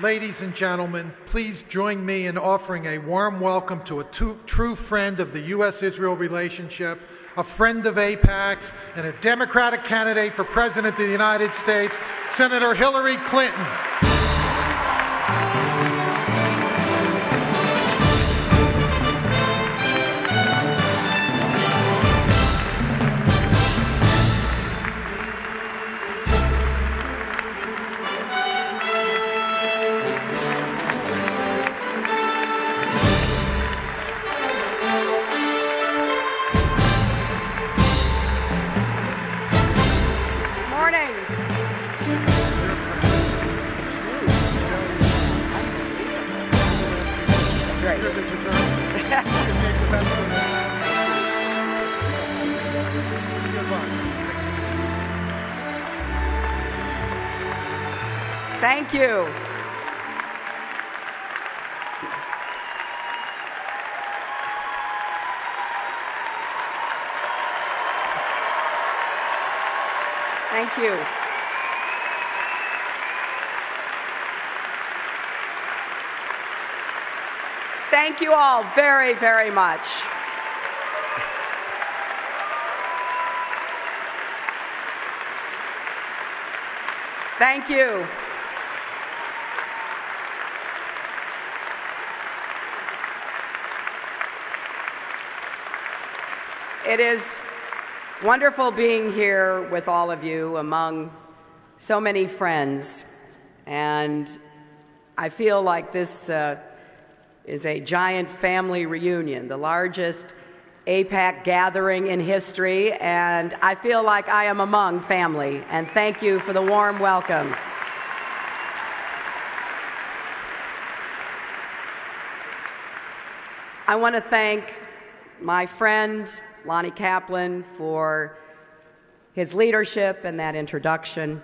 Ladies and gentlemen, please join me in offering a warm welcome to a true friend of the U.S.-Israel relationship, a friend of AIPAC's, and a Democratic candidate for President of the United States, Senator Hillary Clinton. Thank you. Thank you. Thank you all very, very much. Thank you. It is wonderful being here with all of you among so many friends, and I feel like this is a giant family reunion, the largest AIPAC gathering in history, and I feel like I am among family, and thank you for the warm welcome. I want to thank my friend Lonnie Kaplan for his leadership and that introduction.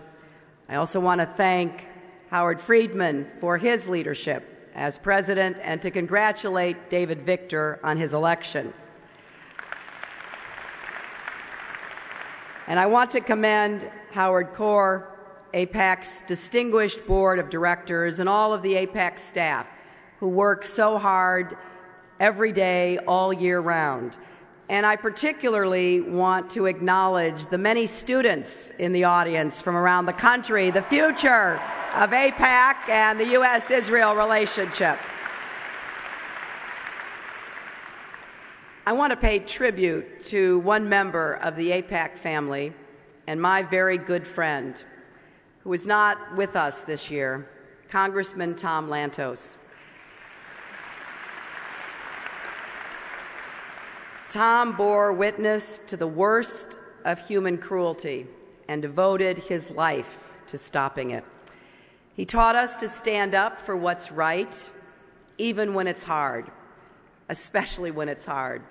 I also want to thank Howard Friedman for his leadership as president and to congratulate David Victor on his election. And I want to commend Howard Corr, AIPAC's distinguished board of directors, and all of the AIPAC staff who work so hard every day, all year round. And I particularly want to acknowledge the many students in the audience from around the country, the future of AIPAC and the U.S.-Israel relationship. I want to pay tribute to one member of the AIPAC family and my very good friend, who is not with us this year, Congressman Tom Lantos. Tom bore witness to the worst of human cruelty and devoted his life to stopping it. He taught us to stand up for what's right, even when it's hard, especially when it's hard.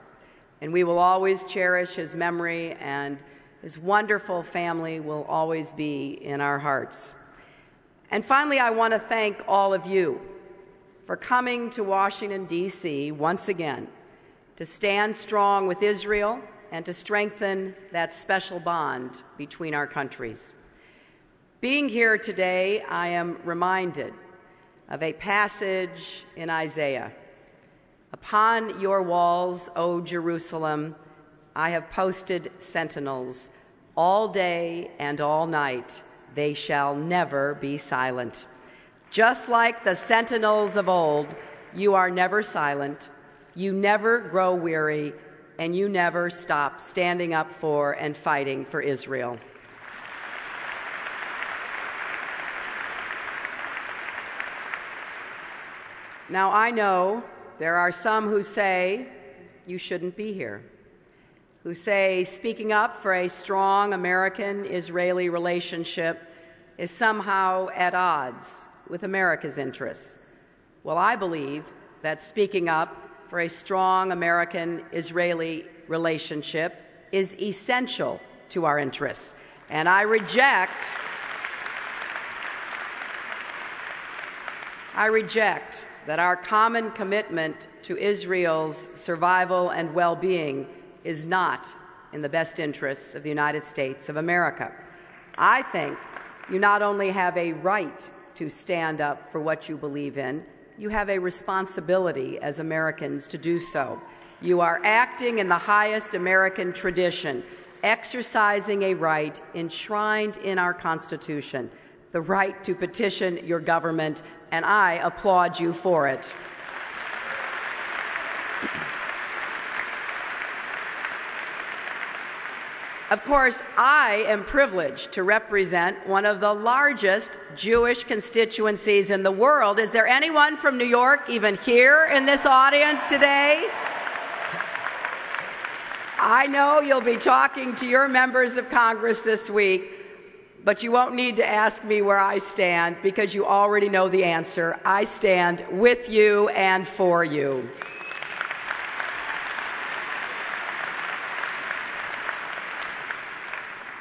And we will always cherish his memory, and his wonderful family will always be in our hearts. And finally, I want to thank all of you for coming to Washington, D.C. once again to stand strong with Israel and to strengthen that special bond between our countries. Being here today, I am reminded of a passage in Isaiah. Upon your walls, O Jerusalem, I have posted sentinels. All day and all night, they shall never be silent. Just like the sentinels of old, you are never silent. You never grow weary, and you never stop standing up for and fighting for Israel. Now, I know there are some who say you shouldn't be here, who say speaking up for a strong American-Israeli relationship is somehow at odds with America's interests. Well, I believe that speaking up for a strong American-Israeli relationship is essential to our interests. And I reject that our common commitment to Israel's survival and well-being is not in the best interests of the United States of America. I think you not only have a right to stand up for what you believe in, you have a responsibility as Americans to do so. You are acting in the highest American tradition, exercising a right enshrined in our Constitution, the right to petition your government, and I applaud you for it. Of course, I am privileged to represent one of the largest Jewish constituencies in the world. Is there anyone from New York even here in this audience today? I know you'll be talking to your members of Congress this week, but you won't need to ask me where I stand because you already know the answer. I stand with you and for you.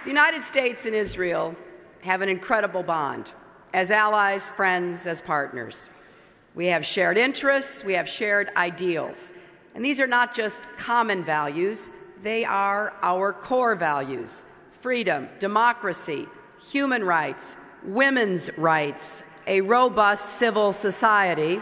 The United States and Israel have an incredible bond, as allies, friends, as partners. We have shared interests, we have shared ideals. And these are not just common values, they are our core values: freedom, democracy, human rights, women's rights, a robust civil society.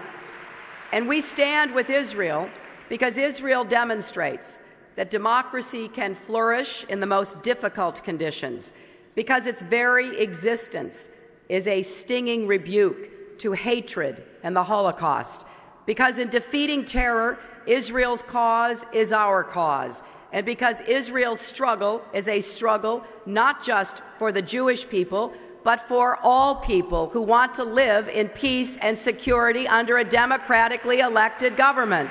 And we stand with Israel because Israel demonstrates that democracy can flourish in the most difficult conditions, because its very existence is a stinging rebuke to hatred and the Holocaust, because in defeating terror, Israel's cause is our cause, and because Israel's struggle is a struggle not just for the Jewish people, but for all people who want to live in peace and security under a democratically elected government.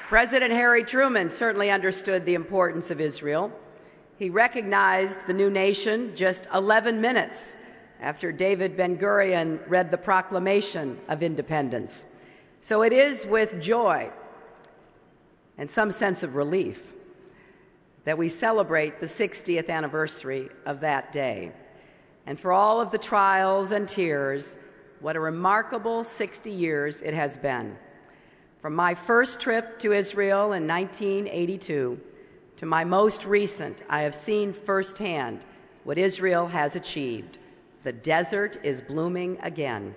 President Harry Truman certainly understood the importance of Israel. He recognized the new nation just 11 minutes after David Ben-Gurion read the Proclamation of Independence. So it is with joy and some sense of relief that we celebrate the 60th anniversary of that day. And for all of the trials and tears, what a remarkable 60 years it has been. From my first trip to Israel in 1982 to my most recent, I have seen firsthand what Israel has achieved. The desert is blooming again,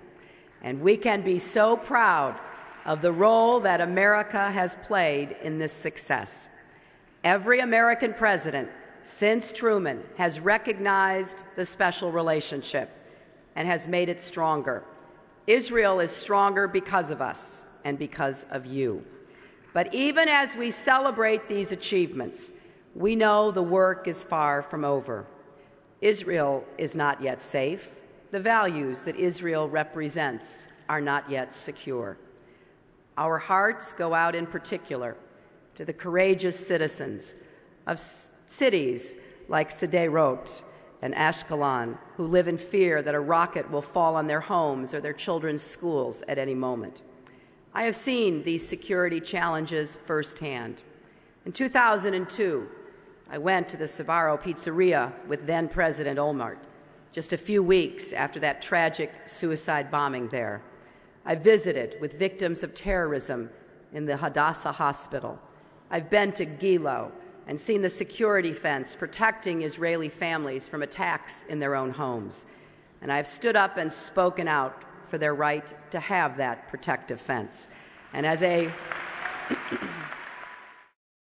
and we can be so proud of the role that America has played in this success. Every American president since Truman has recognized the special relationship and has made it stronger. Israel is stronger because of us and because of you. But even as we celebrate these achievements, we know the work is far from over. Israel is not yet safe. The values that Israel represents are not yet secure. Our hearts go out in particular to the courageous citizens of cities like Sderot and Ashkelon who live in fear that a rocket will fall on their homes or their children's schools at any moment. I have seen these security challenges firsthand. In 2002, I went to the Sbarro Pizzeria with then-President Olmert, just a few weeks after that tragic suicide bombing there. I visited with victims of terrorism in the Hadassah Hospital. I've been to Gilo and seen the security fence protecting Israeli families from attacks in their own homes. And I've stood up and spoken out for their right to have that protective fence. And as a